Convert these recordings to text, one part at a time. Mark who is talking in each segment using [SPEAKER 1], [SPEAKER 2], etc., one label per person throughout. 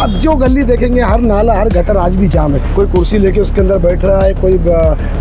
[SPEAKER 1] अब जो गली देखेंगे हर नाला हर गटर आज भी जाम है। कोई कुर्सी लेके उसके अंदर बैठ रहा है, कोई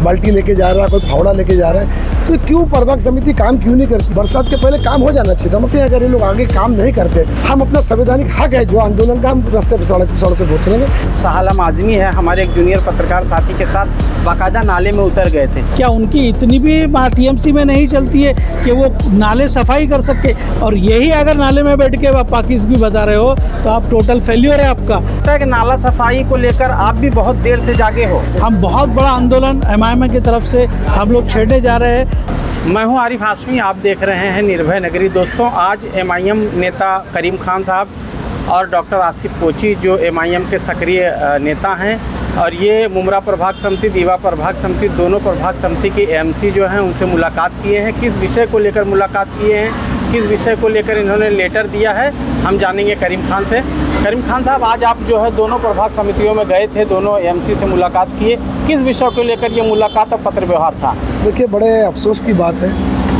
[SPEAKER 1] बाल्टी लेके जा रहा है, कोई फावड़ा लेके जा रहा है। तो क्यों प्रभाग समिति काम क्यों नहीं करती? बरसात के पहले काम हो जाना चाहिए था। मतलब अगर ये लोग आगे काम नहीं करते, हम अपना संवैधानिक हक है जो आंदोलन का, हम रास्ते पर सड़क पे उतरेंगे।
[SPEAKER 2] साहल आलम आज़मी है, हमारे एक जूनियर पत्रकार साथी के साथ बाकायदा नाले में उतर गए थे।
[SPEAKER 3] क्या उनकी इतनी भी टीएमसी में नहीं चलती है कि वो नाले सफाई कर सके? और यही अगर नाले में बैठ के आप पाकिस भी बता रहे हो तो आप टोटल फेल्योर है आपका।
[SPEAKER 2] कि नाला सफाई को लेकर आप भी बहुत देर से जागे हो।
[SPEAKER 3] हम बहुत बड़ा आंदोलन एमआईएम की तरफ से हम लोग छेड़ने जा रहे हैं।
[SPEAKER 2] मैं हूं आरिफ हाशमी, आप देख रहे हैं निर्भय नगरी। दोस्तों, आज एमआईएम नेता करीम खान साहब और डॉक्टर आसिफ कोची जो एमआईएम के सक्रिय नेता हैं और ये मुमरा प्रभाग समिति, दीवा प्रभाग समिति, दोनों प्रभाग समिति के एएमसी जो हैं उनसे मुलाकात किए हैं। किस विषय को लेकर मुलाकात किए हैं, किस विषय को लेकर इन्होंने लेटर दिया है, हम जानेंगे करीम खान से। करीम खान साहब, आज आप जो है दोनों प्रभाग समितियों में गए थे, दोनों एएमसी से मुलाकात किए, किस विषय को लेकर ये मुलाकात और पत्र व्यवहार था?
[SPEAKER 1] देखिए, बड़े अफसोस की बात है।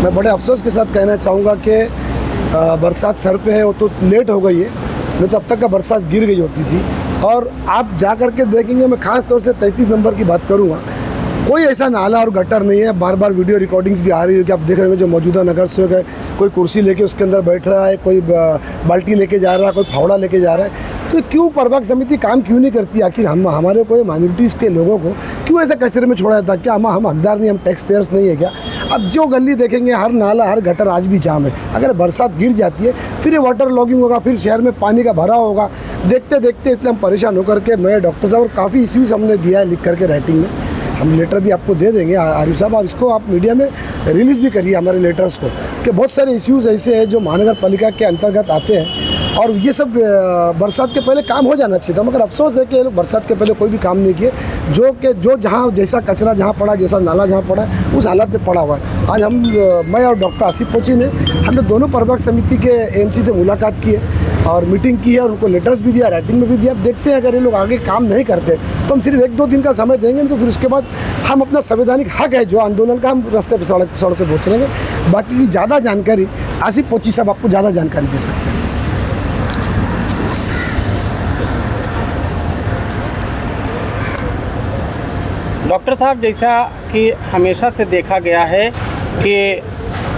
[SPEAKER 1] मैं बड़े अफसोस के साथ कहना चाहूँगा कि बरसात सर पे है, वो तो लेट हो गई है, नहीं तो अब तक का बरसात गिर गई होती थी। और आप जा कर के देखेंगे, मैं ख़ास तौर से 33 नंबर की बात करूँगा, कोई ऐसा नाला और गटर नहीं है। बार बार वीडियो रिकॉर्डिंग्स भी आ रही है कि आप देख रहे हैं जो मौजूदा नगर सेवक है, कोई कुर्सी लेके उसके अंदर बैठ रहा है, कोई बाल्टी लेके जा रहा है, कोई फावड़ा लेके जा रहा है। तो क्यों प्रभाग समिति काम क्यों नहीं करती? आखिर हमारे को माइनॉरिटीज़ के लोगों को क्यों ऐसे कचरे में छोड़ा जाता? क्या हम हकदार नहीं, हम टैक्स पेयर्स नहीं है क्या? अब जो गली देखेंगे हर नाला हर गटर आज भी जाम है। अगर बरसात गिर जाती है फिर ये वाटर लॉगिंग होगा, फिर शहर में पानी का भराव होगा। देखते देखते इसलिए हम परेशान होकर के मैं डॉक्टर साहब और काफ़ी इश्यूज़ हमने दिया है लिख करके राइटिंग में। हम लेटर भी आपको दे देंगे आरिफ साहब, और इसको आप मीडिया में रिलीज़ भी करिए हमारे लेटर्स को, कि बहुत सारे इश्यूज़ ऐसे हैं जो महानगर पालिका के अंतर्गत आते हैं और ये सब बरसात के पहले काम हो जाना चाहिए था। मगर अफसोस है कि ये लोग बरसात के पहले कोई भी काम नहीं किए। जो जहाँ जैसा कचरा जहाँ पड़ा, जैसा नाला जहाँ पड़ा है, उस हालत में पड़ा हुआ है। आज मैं और डॉक्टर आसिफ कोची ने हमने दोनों प्रभाग समिति के एएमसी से मुलाकात की है और मीटिंग की है और उनको लेटर्स भी दिया, राइटिंग में भी दिया। अब देखते हैं अगर ये लोग आगे काम नहीं करते तो हम सिर्फ 1-2 दिन का समय देंगे, तो फिर उसके बाद हम अपना संवैधानिक हक है जो आंदोलन का, हम रास्ते पर सड़क पे उतरेंगे। बाकी की ज़्यादा जानकारी आसिफ कोची साहब आपको ज़्यादा जानकारी दे सकते हैं।
[SPEAKER 2] डॉक्टर साहब, जैसा कि हमेशा से देखा गया है कि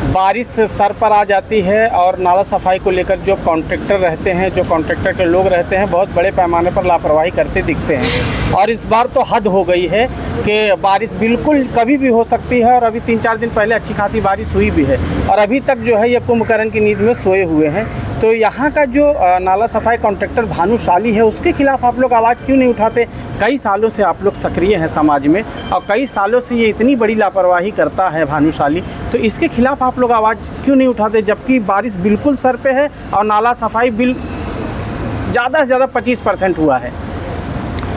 [SPEAKER 2] बारिश सर पर आ जाती है और नाला सफाई को लेकर जो कॉन्ट्रैक्टर रहते हैं, जो कॉन्ट्रैक्टर के लोग रहते हैं, बहुत बड़े पैमाने पर लापरवाही करते दिखते हैं। और इस बार तो हद हो गई है कि बारिश बिल्कुल कभी भी हो सकती है और अभी 3-4 दिन पहले अच्छी खासी बारिश हुई भी है और अभी तक जो है ये कुंभकर्ण की नींद में सोए हुए हैं। तो यहाँ का जो नाला सफाई कॉन्ट्रैक्टर भानुशाली है, उसके खिलाफ आप लोग आवाज़ क्यों नहीं उठाते? कई सालों से आप लोग सक्रिय हैं समाज में और कई सालों से ये इतनी बड़ी लापरवाही करता है भानुशाली, तो इसके खिलाफ आप लोग आवाज़ क्यों नहीं उठाते? जबकि बारिश बिल्कुल सर पे है और नाला सफाई बिल ज़्यादा से ज़्यादा 25% हुआ है।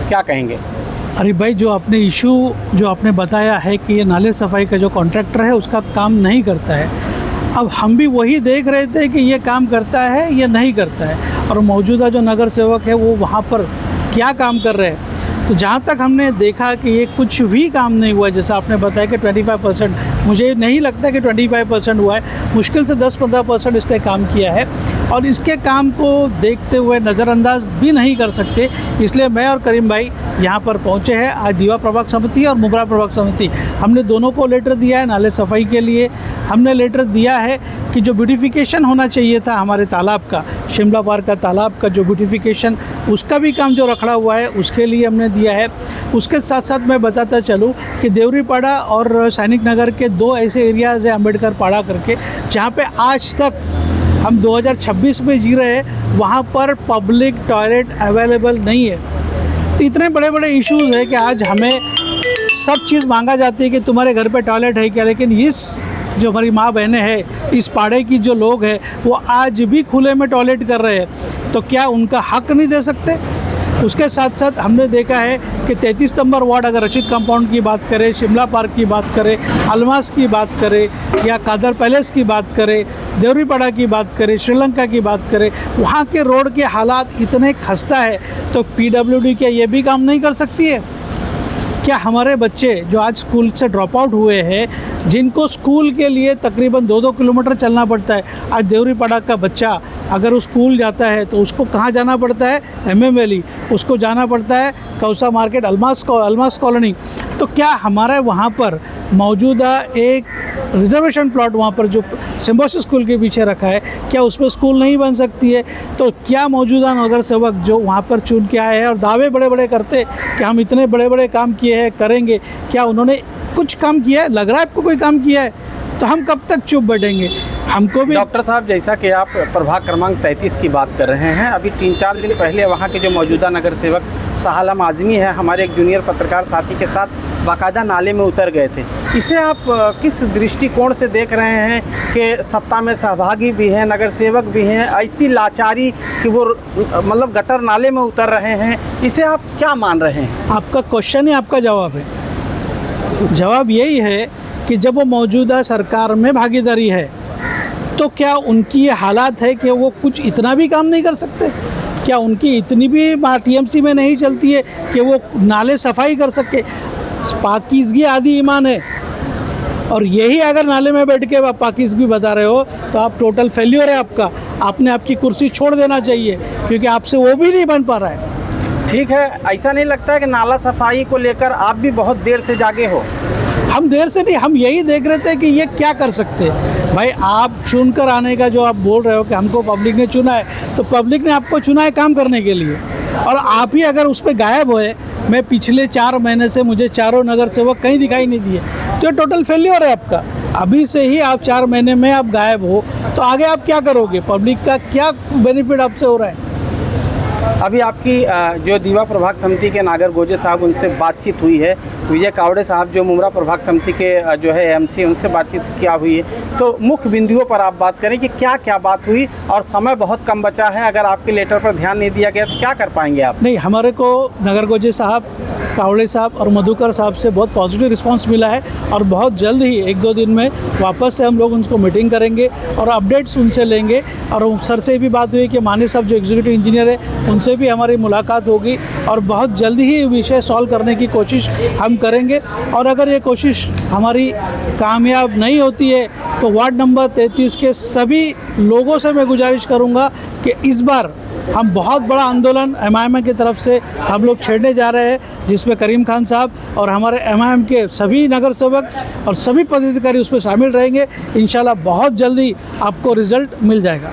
[SPEAKER 2] क्या कहेंगे?
[SPEAKER 3] अरे भाई, जो आपने इशू जो आपने बताया है कि ये नाले सफाई का जो कॉन्ट्रैक्टर है उसका काम नहीं करता है, अब हम भी वही देख रहे थे कि ये काम करता है या नहीं करता है और मौजूदा जो नगर सेवक है वो वहाँ पर क्या काम कर रहे हैं। तो जहाँ तक हमने देखा कि ये कुछ भी काम नहीं हुआ, जैसा आपने बताया कि 25%, मुझे नहीं लगता कि 25% हुआ है, मुश्किल से 10-15% इसने काम किया है और इसके काम को देखते हुए नज़रअंदाज भी नहीं कर सकते। इसलिए मैं और करीम भाई यहाँ पर पहुँचे हैं। आज दीवा प्रभाग समिति और मुमरा प्रभाग समिति, हमने दोनों को लेटर दिया है नाले सफाई के लिए। हमने लेटर दिया है कि जो ब्यूटिफिकेशन होना चाहिए था हमारे तालाब का, शिमला पार्क का तालाब का जो ब्यूटिफिकेशन, उसका भी काम जो रखड़ा हुआ है उसके लिए हमने दिया है। उसके साथ साथ मैं बताता चलूँ कि देवरीपाड़ा और सैनिक नगर के 2 ऐसे एरियाज़ हैं अम्बेडकर पाड़ा करके, जहाँ पे आज तक हम 2026 में जी रहे हैं, वहाँ पर पब्लिक टॉयलेट अवेलेबल नहीं है। तो इतने बड़े बड़े इश्यूज़ है कि आज हमें सब चीज़ मांगा जाती है कि तुम्हारे घर पे टॉयलेट है क्या, लेकिन इस जो हमारी माँ बहनें हैं, इस पाड़े की जो लोग हैं, वो आज भी खुले में टॉयलेट कर रहे हैं। तो क्या उनका हक नहीं दे सकते? उसके साथ साथ हमने देखा है कि 33 नंबर वार्ड, अगर रशीद कंपाउंड की बात करें, शिमला पार्क की बात करें, अलमास की बात करें या कादर पैलेस की बात करें, देवरीपाड़ा की बात करें, श्रीलंका की बात करें, वहाँ के रोड के हालात इतने खस्ता है, तो PWD क्या ये भी काम नहीं कर सकती है? क्या हमारे बच्चे जो आज स्कूल से ड्रॉप आउट हुए हैं, जिनको स्कूल के लिए तकरीबन 2-2 किलोमीटर चलना पड़ता है, आज देवरीपाड़ा का बच्चा अगर वो स्कूल जाता है तो उसको कहाँ जाना पड़ता है? MM वैली, उसको जाना पड़ता है कौसा मार्केट, अलमास कॉलोनी। तो क्या हमारे वहाँ पर मौजूदा एक रिजर्वेशन प्लॉट वहाँ पर जो सिम्बोसिस स्कूल के पीछे रखा है, क्या उसमें स्कूल नहीं बन सकती है? तो क्या मौजूदा नगर सेवक जो वहाँ पर चुन के आए हैं और दावे बड़े बड़े करते कि हम इतने बड़े बड़े काम किए हैं, करेंगे, क्या उन्होंने कुछ काम किया है? लग रहा है आपको कोई काम किया है? तो हम कब तक चुप बैठेंगे? हमको भी
[SPEAKER 2] डॉक्टर साहब, जैसा कि आप प्रभाग क्रमांक 33 की बात कर रहे हैं, अभी 3-4 दिन पहले वहाँ के जो मौजूदा नगर सेवक शाह आलम आज़मी है, हमारे एक जूनियर पत्रकार साथी के साथ बाकायदा नाले में उतर गए थे। इसे आप किस दृष्टिकोण से देख रहे हैं कि सत्ता में सहभागी भी हैं, नगर सेवक भी हैं, ऐसी लाचारी कि वो मतलब गटर नाले में उतर रहे हैं, इसे आप क्या मान रहे हैं?
[SPEAKER 3] आपका क्वेश्चन ही आपका जवाब है। जवाब यही है कि जब वो मौजूदा सरकार में भागीदारी है तो क्या उनकी ये हालात है कि वो कुछ इतना भी काम नहीं कर सकते? क्या उनकी इतनी भी TMC में नहीं चलती है कि वो नाले सफाई कर सके? पाकीज़गी आदि ईमान है, और यही अगर नाले में बैठ के आप पाकीज़गी बता रहे हो तो आप टोटल फेल्योर है आपका। आपने आपकी कुर्सी छोड़ देना चाहिए, क्योंकि आपसे वो भी नहीं बन पा रहा है।
[SPEAKER 2] ठीक है, ऐसा नहीं लगता है कि नाला सफाई को लेकर आप भी बहुत देर से जागे हो?
[SPEAKER 3] हम देर से नहीं, हम यही देख रहे थे कि ये क्या कर सकते हैं। भाई, आप चुन कर आने का जो आप बोल रहे हो कि हमको पब्लिक ने चुना है, तो पब्लिक ने आपको चुना है काम करने के लिए, और आप ही अगर उस पर गायब हुए, मैं पिछले 4 महीने से मुझे चारों नगर सेवक कहीं दिखाई नहीं दिए, तो ये टोटल फेल्योर है आपका। अभी से ही आप 4 महीने में आप गायब हो, तो आगे आप क्या करोगे? पब्लिक का क्या बेनिफिट आपसे हो रहा है?
[SPEAKER 2] अभी आपकी जो दीवा प्रभाग समिति के नागर गोजे साहब, उनसे बातचीत हुई है, विजय कावड़े साहब जो मुमरा प्रभाग समिति के जो है MC, उनसे बातचीत क्या हुई है, तो मुख्य बिंदुओं पर आप बात करें कि क्या क्या बात हुई, और समय बहुत कम बचा है, अगर आपके लेटर पर ध्यान नहीं दिया गया तो क्या कर पाएंगे आप?
[SPEAKER 3] नहीं, हमारे को नगर गोजे साहब, कावड़े साहब और मधुकर साहब से बहुत पॉजिटिव रिस्पांस मिला है, और बहुत जल्द ही 1-2 दिन में वापस से हम लोग उनको मीटिंग करेंगे और अपडेट्स उनसे लेंगे। और सर से भी बात हुई कि मानी साहब जो एग्जीक्यूटिव इंजीनियर है, उनसे भी हमारी मुलाकात होगी, और बहुत जल्द ही विषय सॉल्व करने की कोशिश हम करेंगे। और अगर ये कोशिश हमारी कामयाब नहीं होती है तो वार्ड नंबर 33 के सभी लोगों से मैं गुजारिश करूँगा कि इस बार हम बहुत बड़ा आंदोलन MIM की तरफ से हम लोग छेड़ने जा रहे हैं, जिसमें करीम खान साहब और हमारे MIM के सभी नगर सेवक और सभी पदाधिकारी उसमें शामिल रहेंगे। इंशाल्लाह बहुत जल्दी आपको रिज़ल्ट मिल जाएगा।